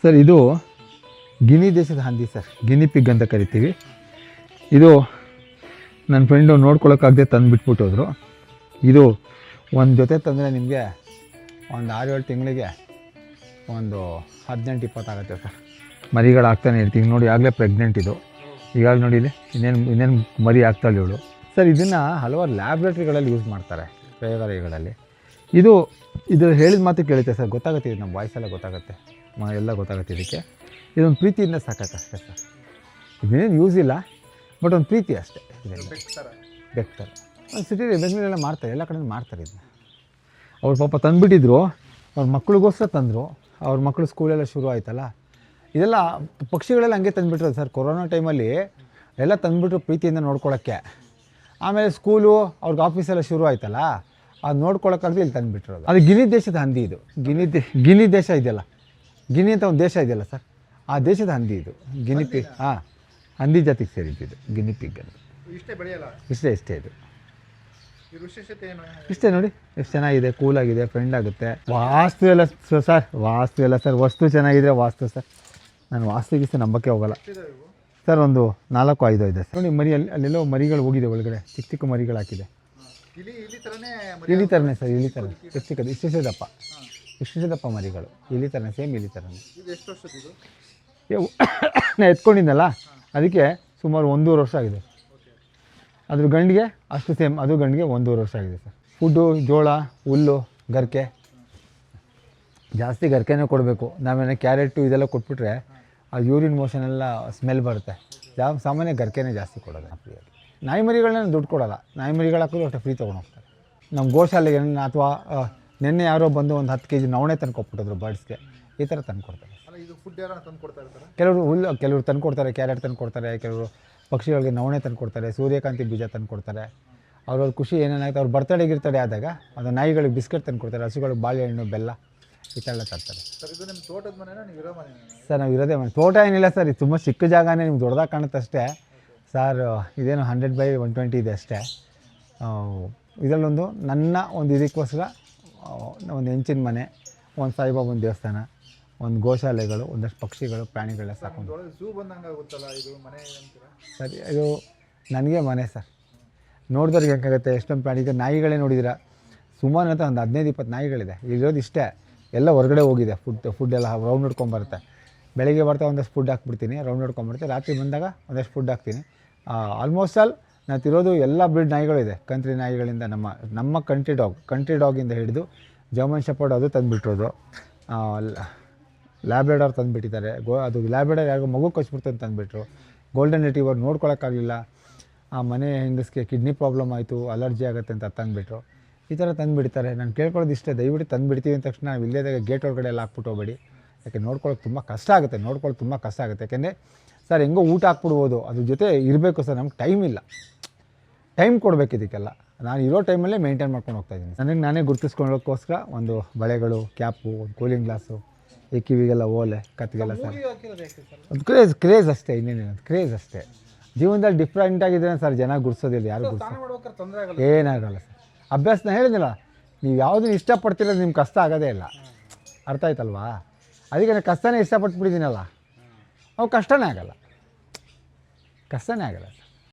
Sir ಇದು ಗಿನಿ ದೇಶದ ಹಂದಿ ಸರ್, ಗಿನಿ ಪಿಗ್ ಅಂತ ಕರಿತೀವಿ. ಇದು ನನ್ನ ಫ್ರೆಂಡು ನೋಡ್ಕೊಳಕ್ಕಾಗದೆ ತಂದು ಬಿಟ್ಬಿಟ್ಟು ಹೋದರು. ಇದು ಒಂದು ಜೊತೆ ತಂದರೆ ನಿಮಗೆ ಒಂದು 6-7 ತಿಂಗಳಿಗೆ ಒಂದು 18-20 ಆಗುತ್ತೆ ಸರ್. ಮರಿಗಳಾಗ್ತಾನೆ ಇರ್ತೀವಿ ನೋಡಿ. ಆಗಲೇ ಪ್ರೆಗ್ನೆಂಟ್ ಇದು. ಈಗಾಗ ನೋಡಿ ಇಲ್ಲಿ ಇನ್ನೇನು ಮರಿ ಆಗ್ತಾಳೆ ಇವಳು. ಸರ್ ಇದನ್ನು ಹಲವಾರು ಲ್ಯಾಬ್ರೇಟ್ರಿಗಳಲ್ಲಿ ಯೂಸ್ ಮಾಡ್ತಾರೆ, ಪ್ರಯೋಗಾಲಯಗಳಲ್ಲಿ. ಇದು ಹೇಳಿದ ಮಾತು ಕೇಳುತ್ತೆ ಸರ್, ಗೊತ್ತಾಗುತ್ತೆ. ಇದು ನಮ್ಮ ವಾಯ್ಸೆಲ್ಲ ಗೊತ್ತಾಗುತ್ತೆ, ಎಲ್ಲ ಗೊತ್ತಾಗುತ್ತೆ. ಇದಕ್ಕೆ ಇದೊಂದು ಪ್ರೀತಿಯಿಂದ ಸಾಕಕ್ಕಷ್ಟೇ ಸರ್. ಇದೇನೇನು ಯೂಸ್ ಇಲ್ಲ, ಬಟ್ ಒಂದು ಪ್ರೀತಿ ಅಷ್ಟೇ. ಬೆಕ್ತಾರೆ ಒಂದು ಸಿಟಿಲಿ ಬೆಂಗಳೂರೆಲ್ಲ ಮಾಡ್ತಾರೆ, ಎಲ್ಲ ಕಡೆ ಮಾಡ್ತಾರೆ ಇದನ್ನ. ಅವ್ರು ಪಾಪ ತಂದುಬಿಟ್ಟಿದ್ರು, ಅವ್ರ ಮಕ್ಳಿಗೋಸ್ಕರ ತಂದರು. ಅವ್ರ ಮಕ್ಕಳು ಸ್ಕೂಲೆಲ್ಲ ಶುರು ಆಯ್ತಲ್ಲ, ಇದೆಲ್ಲ ಪಕ್ಷಿಗಳೆಲ್ಲ ಹಂಗೆ ತಂದುಬಿಟ್ರು ಸರ್. ಕೊರೋನಾ ಟೈಮಲ್ಲಿ ಎಲ್ಲ ತಂದುಬಿಟ್ರು ಪ್ರೀತಿಯಿಂದ ನೋಡ್ಕೊಳ್ಳೋಕ್ಕೆ. ಆಮೇಲೆ ಸ್ಕೂಲು ಅವ್ರಿಗೆ ಆಫೀಸೆಲ್ಲ ಶುರು ಆಯ್ತಲ್ಲ, ಅದು ನೋಡ್ಕೊಳ್ಳೋಕ್ಕಾಗದೆ ಇಲ್ಲಿ ತಂದುಬಿಟ್ರು. ಅದು ಗಿನಿ ದೇಶದ ಹಂದಿ. ಇದು ಗಿನಿ ದೇಶ ಇದೆಯಲ್ಲ, ಗಿನಿ ಅಂತ ಒಂದು ದೇಶ ಇದೆಯಲ್ಲ ಸರ್, ಆ ದೇಶದ ಹಂದಿ ಇದು. ಗಿನಿ ಪಿಗ್, ಹಾಂ, ಹಂದಿ ಜಾತಿಗೆ ಸೇರಿದ್ದು ಗಿನಿ ಪಿಗ್ ಅಂತ. ಇಷ್ಟೇ ಇದು. ಇಷ್ಟೇ ನೋಡಿ ಎಷ್ಟು ಚೆನ್ನಾಗಿದೆ, ಕೂಲಾಗಿದೆ, ಫ್ರೆಂಡ್ ಆಗುತ್ತೆ. ವಾಸ್ತು ಎಲ್ಲ ಸರ್, ವಸ್ತು ಚೆನ್ನಾಗಿದ್ರೆ ವಾಸ್ತು ಸರ್. ನಾನು ವಾಸ್ತುಗಿಸ್ತು ನಂಬಕ್ಕೆ ಹೋಗಲ್ಲ ಸರ್. ಒಂದು 4-5 ಇದೆ ಸರ್. ನೋಡಿ ಮರಿ ಅಲ್ಲೆಲ್ಲೋ ಮರಿಗಳು ಹೋಗಿದೆ ಒಳಗಡೆ, ಚಿಕ್ಕ ಮರಿಗಳು ಹಾಕಿದೆ. ಇಲಿ ಥರನೇ ಸರ್, ಇಲಿ ಥರ ಚಿಕ್ಕದು, ಇಷ್ಟೇ ದಪ್ಪ ಮರಿಗಳು. ಇಲಿ ಥರನೇ, ಸೇಮ್ ಇಲಿ ಥರನೇ. ನಾನು ಎತ್ಕೊಂಡಿದ್ದಲ್ಲ, ಅದಕ್ಕೆ ಸುಮಾರು 1.5 ವರ್ಷ ಆಗಿದೆ. ಅದ್ರ ಗಂಡಿಗೆ ಅಷ್ಟು ಸೇಮ್, ಅದು ಗಂಡಿಗೆ 1.5 ವರ್ಷ ಆಗಿದೆ ಸರ್. ಫುಡ್ಡು ಜೋಳ, ಹುಲ್ಲು, ಗರಿಕೆ, ಜಾಸ್ತಿ ಗರಿಕೆನೇ ಕೊಡಬೇಕು. ನಾವೇನೋ ಕ್ಯಾರೆಟು ಇದೆಲ್ಲ ಕೊಟ್ಬಿಟ್ರೆ ಅದು ಯೂರಿನ್ ಮೋಷನ್ ಎಲ್ಲ ಸ್ಮೆಲ್ ಬರುತ್ತೆ. ಸಾಮಾನ್ಯ ಗರಿಕೆನೇ ಜಾಸ್ತಿ ಕೊಡೋದು ಫ್ರೀಯಾಗಿ. ನಾಯಿ ಮರಿಗಳನ್ನ ದುಡ್ಡು ಕೊಡೋಲ್ಲ, ನಾಯಿ ಮರಿಗಳು ಹಾಕೋದು ಅಷ್ಟೇ ಫ್ರೀ ತೊಗೊಂಡೋಗ್ತಾರೆ. ನಮ್ಮ ಗೋಶಾಲೆಗೆ ಅಥವಾ ನಿನ್ನೆ ಯಾರೋ ಬಂದು ಒಂದು 10 kg ನವಣೆ ತಂದು ಕೊಟ್ಬಿಟ್ಟಿದ್ರು ಬರ್ಡ್ಸ್ಗೆ, ಈ ಥರ ತಂದು ಕೊಡ್ತಾರೆ. ಕೆಲವರು ಹುಲ್ಲು, ಕೆಲವರು ತಂದು ಕೊಡ್ತಾರೆ, ಕ್ಯಾರೆಟ್ ತಂದು ಕೊಡ್ತಾರೆ, ಕೆಲವರು ಪಕ್ಷಿಗಳಿಗೆ ನವಣೆ ತಂದು ಕೊಡ್ತಾರೆ, ಸೂರ್ಯಕಾಂತಿ ಬೀಜ ತಂದು ಕೊಡ್ತಾರೆ. ಅವ್ರವ್ರ ಖುಷಿ ಏನೇನಾಯ್ತು, ಅವ್ರು ಬರ್ತಡೇ ಆದಾಗ ಅದು ನಾಯಿಗಳಿಗೆ ಬಿಸ್ಕೆಟ್ ತಂದು ಕೊಡ್ತಾರೆ, ಹಸುಗಳಿಗೆ ಬಾಳೆಹಣ್ಣು, ಬೆಲ್ಲ ಈ ಥರ ಎಲ್ಲ ತರ್ತಾರೆ. ಸರ್ ನಾವು ಇರೋದೇ ಮನೆ. ತೋಟ ಏನಿಲ್ಲ ಸರ್, ಇದು ತುಂಬ ಚಿಕ್ಕ ಜಾಗನೇ, ನಿಮ್ಗೆ ದೊಡ್ಡದಾಗಿ ಕಾಣುತ್ತೆ ಅಷ್ಟೇ ಸರ್. ಇದೇನು 100/120 ಇದೆ ಅಷ್ಟೇ. ಇದರಲ್ಲೊಂದು ನನ್ನ ಒಂದು ಇದಕ್ಕೋಸ್ಕರ ಒಂದು ಹೆಂಚಿನ ಮನೆ, ಒಂದು ಸಾಯಿಬಾಬನ ದೇವಸ್ಥಾನ, ಒಂದು ಗೋಶಾಲೆಗಳು, ಒಂದಷ್ಟು ಪಕ್ಷಿಗಳು, ಪ್ರಾಣಿಗಳೆಲ್ಲ ಸಾಕೊಂಡು ಸರ್. ಇದು ನನಗೆ ಮನೆ ಸರ್. ನೋಡಿದವ್ರಿಗೆ ಹೆಂಗಾಗುತ್ತೆ, ಎಷ್ಟೊಂದು ಪ್ರಾಣಿಗೆ ನಾಯಿಗಳೇ ನೋಡಿದ್ದೀರಾ, ಸುಮಾರು ಅಂತ ಒಂದು 15-20 ನಾಯಿಗಳಿದೆ. ಇರೋದು ಇಷ್ಟೇ, ಎಲ್ಲ ಹೊರಗಡೆ ಹೋಗಿದೆ. ಫುಡ್ ಎಲ್ಲ ರೌಂಡ್ ಹೊಡ್ಕೊಂಬರುತ್ತೆ. ಬೆಳಿಗ್ಗೆ ಬರ್ತಾ ಒಂದಷ್ಟು ಫುಡ್ ಹಾಕ್ಬಿಡ್ತೀನಿ, ರೌಂಡ್ ಹೊಡ್ಕೊಂಬರುತ್ತೆ. ರಾತ್ರಿ ಬಂದಾಗ ಒಂದಷ್ಟು ಫುಡ್ ಹಾಕ್ತೀನಿ. ಆಲ್ಮೋಸ್ಟ್ ಆಲ್ ನಾನು ತಿರೋದು ಎಲ್ಲ ಬ್ರೀಡ್ ನಾಯಿಗಳಿದೆ. ಕಂಟ್ರಿ ನಾಯಿಗಳಿಂದ ನಮ್ಮ ಕಂಟ್ರಿ ಡಾಗಿಂದ ಹಿಡಿದು ಜರ್ಮನ್ ಶೆಪರ್ಡ್ ಅದು ತಂದುಬಿಟ್ಟಿರೋದು, ಲ್ಯಾಬ್ರೆಡಾರ್ ತಂದುಬಿಟ್ಟಿದ್ದಾರೆ. ಅದು ಲ್ಯಾಬ್ರೆಡಾರ್ ಯಾರಿಗೂ ಮಗು ಕಚ್ಬಿಡ್ತು ಅಂತ ತಂದುಬಿಟ್ರು. ಗೋಲ್ಡನ್ ರಿಟ್ರೀವರ್ ನೋಡ್ಕೊಳಕ್ಕಾಗಲಿಲ್ಲ, ಆ ಮನೆ ಹೆಂಗಸ್ಗೆ ಕಿಡ್ನಿ ಪ್ರಾಬ್ಲಮ್ ಆಯಿತು, ಅಲರ್ಜಿ ಆಗುತ್ತೆ ಅಂತ ತಂದುಬಿಟ್ರು. ಈ ಥರ ತಂದುಬಿಡ್ತಾರೆ. ನಾನು ಕೇಳ್ಕೊಳ್ಳೋದು ಇಷ್ಟೇ, ದಯವಿಟ್ಟು ತಂದುಬಿಡ್ತೀವಿ ಅಂದ ತಕ್ಷಣ ನಾವು ಇಲ್ಲದಾಗ ಗೇಟ್ ಒಳಗಡೆ ಎಲ್ಲ ಹಾಕ್ಬಿಟ್ಟು ಹೋಗಬೇಡಿ. ಯಾಕೆ ನೋಡ್ಕೊಳ್ಳೋಕೆ ತುಂಬ ಕಷ್ಟ ಆಗುತ್ತೆ. ಯಾಕೆಂದರೆ ಸರ್ ಹೆಂಗೋ ಊಟ ಹಾಕ್ಬಿಡ್ಬೋದು, ಅದ್ರ ಜೊತೆ ಇರಬೇಕು ಸರ್. ನಮ್ಗೆ ಟೈಮ್ ಇಲ್ಲ, ಟೈಮ್ ಕೊಡಬೇಕು ಇದಕ್ಕೆಲ್ಲ. ನಾನು ಇರೋ ಟೈಮಲ್ಲೇ ಮೇಂಟೈನ್ ಮಾಡ್ಕೊಂಡು ಹೋಗ್ತಾಯಿದ್ದೀನಿ. ನನಗೆ ನಾನೇ ಗುರುತಿಸ್ಕೊಳ್ಳೋಕ್ಕೋಸ್ಕರ ಒಂದು ಬಳೆಗಳು, ಕ್ಯಾಪು, ಒಂದು ಕೂಲಿಂಗ್ ಗ್ಲಾಸು, ಈ ಕಿವಿಗೆಲ್ಲ ಓಲೆ, ಕತ್ತಿಗೆಲ್ಲ ಸರ್. ಒಂದು ಕ್ರೇಜ್ ಅಷ್ಟೇ, ಇನ್ನೇನು ಕ್ರೇಜ್ ಅಷ್ಟೇ. ಜೀವನದಲ್ಲಿ ಡಿಫ್ರೆಂಟ್ ಆಗಿದ್ರೆ ಸರ್ ಜನ ಗುರ್ಸೋದಿಲ್ಲ, ಯಾರು ಗುರ್ಸೋದು ಏನಾಗಲ್ಲ ಸರ್. ಅಭ್ಯಾಸ ನಾನು ಹೇಳಿದ್ನಲ್ಲ, ನೀವು ಯಾವುದನ್ನು ಇಷ್ಟಪಡ್ತಿರೋದು ನಿಮ್ಗೆ ಕಷ್ಟ ಆಗೋದೇ ಇಲ್ಲ. ಅರ್ಥ ಆಯ್ತಲ್ವಾ? ಅದಕ್ಕೆ ನಾನು ಕಷ್ಟನೇ ಇಷ್ಟಪಟ್ಬಿಟ್ಟಿದ್ದೀನಲ್ಲ, ಅವು ಕಷ್ಟನೇ ಆಗಲ್ಲ.